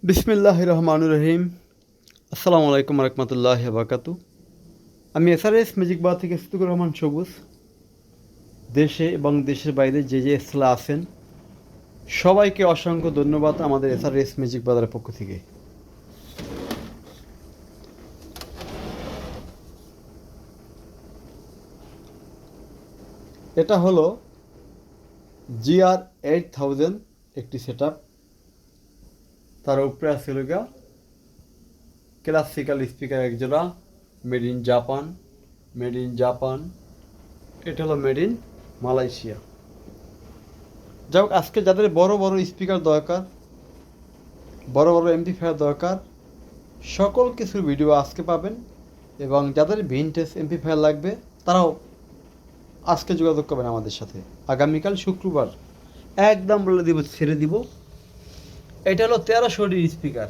বিসমিল্লাহির রহমানির রহিম। আসসালামু আলাইকুম রহমতুল্লাহি ওয়া বারাকাতু। আমি এসআরএস ম্যাজিক বার থেকে সিদ্দিকুর রহমান সবুজ। দেশে এবং দেশের বাইরে যে এসলা আছেন সবাইকে অসংখ্য ধন্যবাদ আমাদের এসআরএস ম্যাজিক বাজারের পক্ষ থেকে। এটা হলো GR8000 একটি সেট আপ। তার উপরে আছে ক্লাসিক্যাল স্পিকার একজোড়া, মেড ইন জাপান। এটা হলো মেড ইন মালয়েশিয়া। যাই হোক, আজকে যাদের বড় বড় স্পিকার দরকার, বড় বড় এমপ্লিফায়ার দরকার, সকল কিছুর ভিডিও আজকে পাবেন। এবং যাদের ভিনটেজ এমপ্লিফায়ার লাগবে তারাও আজকে যোগাযোগ করবেন আমাদের সাথে। আগামীকাল শুক্রবার একদম বলে দিব, ছেড়ে দিব। এটা হলো 1300 স্পিকার,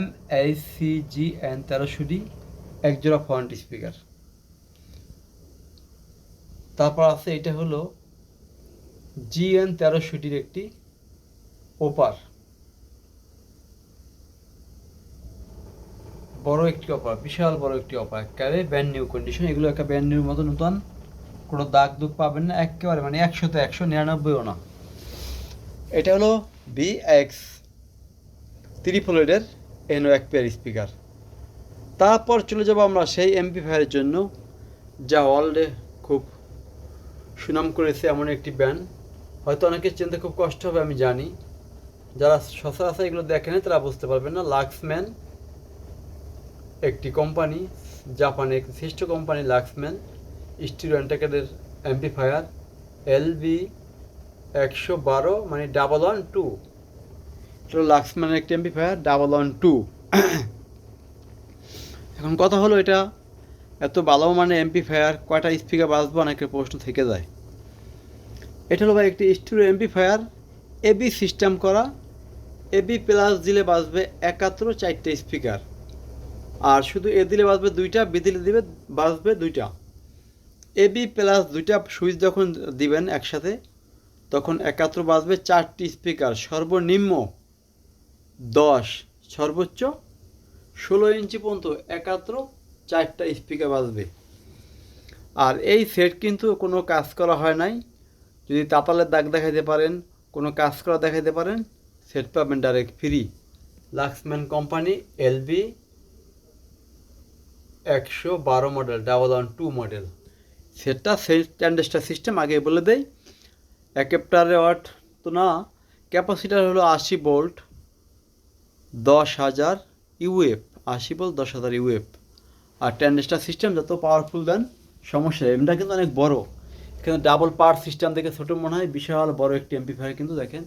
MACGN 1300 একজোড়া ফ্রন্ট স্পিকার। তারপর আছে এটা হলো GN 1300 একটি ওপার, বড় একটি অপার, বিশাল বড় একটি অপার, একেবারে ব্যান্ড নিউ কন্ডিশন। এগুলো একটা ব্যান্ড নিউর মতো নতুন, কোনো দাগ দুগ পাবেন না, একেবারে মানে 100-তে 100, 99ও না। এটা হলো BX 3 NO এক পেয়ার স্পিকার। তারপর চলে যাব আমরা সেই এমপ্লিফায়ারের জন্য যা ওয়ার্ল্ডে খুব সুনাম করেছে এমন একটি ব্যান্ড। হয়তো অনেকে চিনতে খুব কষ্ট হবে, আমি জানি। যারা সচরাচর এগুলো দেখেন তারা বুঝতে পারবেন না। লাক্সম্যান একটি কোম্পানি, জাপানের একটি শ্রেষ্ঠ কোম্পানি লাক্সম্যান স্টিরিও অ্যান্টাকেটের অ্যাম্প্লিফায়ার LB 112, মানে 112। এটা লাক্সম্যানের একটি অ্যাম্প্লিফায়ার 112। এখন কথা হলো, এটা এত ভালো মানে অ্যাম্প্লিফায়ার, কয়টা স্পিকার বাজবে অনেকের প্রশ্ন থেকে যায়। এটা হলো ভাই একটি স্টিরিও অ্যাম্প্লিফায়ার, AB সিস্টেম করা। AB প্লাস দিলে বাজবে 4টা স্পিকার, আর শুধু এ দিলে বাজবে 2টা, বি দিলে দিবে বাজবে 2টা। AB প্লাস 2টা সুইচ যখন দিবেন একসাথে, তখন 71 বাজবে 4টি স্পিকার, সর্বনিম্ন 10, সর্বোচ্চ 16 ইঞ্চি পর্যন্ত 71 4টা স্পিকার বাজবে। আর এই সেট কিন্তু কোনো কাজ করা হয় নাই। যদি তাতালের দাগ দেখাইতে পারেন, কোনো কাজ করা দেখাইতে পারেন, সেট পাবেন direct free. Luxman company LB 112 model, 112 model সেটটা। সেই ট্রানজিস্টর সিস্টেম আগে বলে দেই। অ্যাডাপ্টারের ওয়াট তো না, ক্যাপাসিটার হলো 80 ভোল্ট 10,000 ইউএফ, 80 ভোল্ট 10,000 ইউএফ। আর ট্রানজিস্টর সিস্টেম যত পাওয়ারফুল দেন সমস্যা নেই। এটা কিন্তু অনেক বড়, এখানে ডাবল পাওয়ার সিস্টেম দেখে ছোটো মনে হয়, বিশাল বড় একটি এমপ্লিফায়ার কিন্তু। দেখেন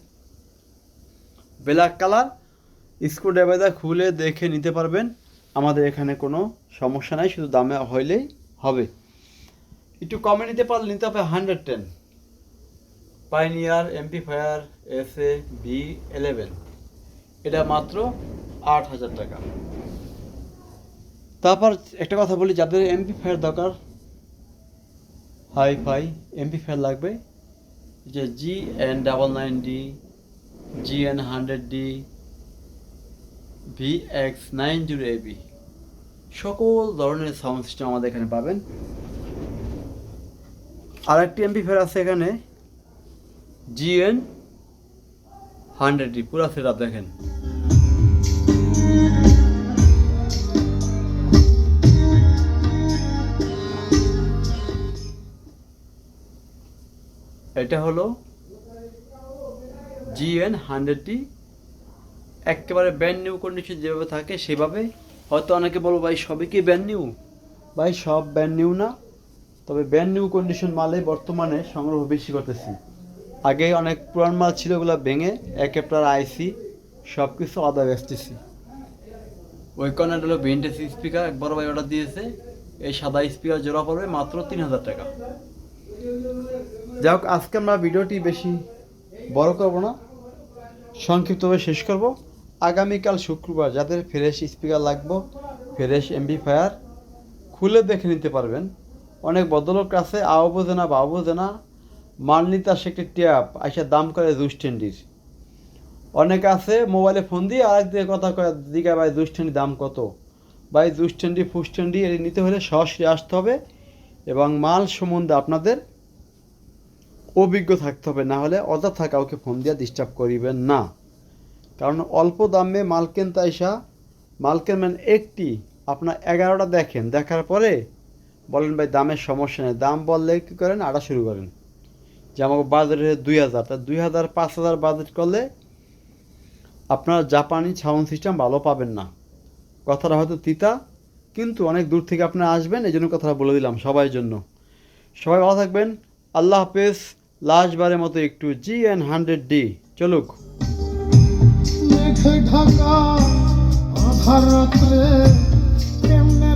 ব্ল্যাক কালার, স্ক্রুড্রাইভার খুলে দেখে নিতে পারবেন। আমাদের এখানে কোনো সমস্যা নাই, শুধু দামে হইলেই হবে। একটু কমে নিতে পারলে নিতে হবে 110 পাইনিয়ার এমপ্লিফায়ার SA V11, এটা মাত্র 8,000 টাকা। তারপর একটা কথা বলি, যাদের এমপ্লিফায়ার দরকার, হাই-ফাই এমপ্লিফায়ার লাগবে, যে GN99D, GN100D, VX90AB, সকল ধরনের সাউন্ড সিস্টেম আমাদের এখানে পাবেন। আর একটি এমপ্লিফায়ার আছে এখানে GN100D, পুরো সেট আপ দেখেন। এটা হলো GN100D, একেবারে ব্র্যান্ড নিউ কন্ডিশন যেভাবে থাকে সেভাবে। হয়তো অনেকে বলবো ভাই সবই কি ব্র্যান্ড নিউ? ভাই সব ব্র্যান্ড নিউ না, তবে ব্র্যান্ড নিউ কন্ডিশন মালে বর্তমানে সংগ্রহ বেশি করতেছি। আগে অনেক পুরান মাল ছিল, ওগুলো ভেঙে একেবারে আইসি সব কিছু আদা বেচতেছি। ওই কর্নার হলো ভিনটেজ স্পিকার, এক বড় ভাই অর্ডার দিয়েছে। এই সাদা স্পিকার জোড়া পড়বে মাত্র 3,000 টাকা। যাই হোক, আজকে আমরা ভিডিওটি বেশি বড় করব না, সংক্ষিপ্তভাবে শেষ করব। আগামীকাল শুক্রবার যাদের ফ্রেশ স্পিকার লাগবে, ফ্রেশ এমপ্লিফায়ার খুলে দেখে নিতে পারবেন। অনেক বদলোক আছে, আও বোঝে না বাও বোঝে না, মাল নিতে আসে একটি ট্যাপ, আইসা দাম করে 2 স্ট্যান্ডির। অনেকে আছে মোবাইলে ফোন দিয়ে আরেক দিকে কথা কয়, দিকে ভাই দুষ্টান্ডি দাম কত? ভাই দুষ্টান্ডি ফুষ্টান্ডি এর নিতে হলে সরাসরি আসতে হবে এবং মাল সম্বন্ধে আপনাদের অভিজ্ঞ থাকতে হবে, না হলে অযথা কাউকে ফোন দিয়ে ডিস্টার্ব করিবেন না। কারণ অল্প দামে মাল কিনতে আইসা মাল কিনবেন একটি, আপনার 11টা দেখেন, দেখার পরে বলেন ভাই দামের সমস্যা নেই, দাম বললে কী করেন আটা শুরু করেন যে আমাকে বাজারে 2000, তা 2000 5000 বাজেট করলে আপনার জাপানি সাউন্ড সিস্টেম ভালো পাবেন না। কথাটা হয়তো তিতা, কিন্তু অনেক দূর থেকে আপনারা আসবেন, এই জন্য কথাটা বলে দিলাম সবার জন্য। সবাই ভালো থাকবেন, আল্লাহ হাফেজ। লাস্টবারের মতো একটু GN100D চলুক। মেঘে ঢাকা আধার রাত্রে কেমনে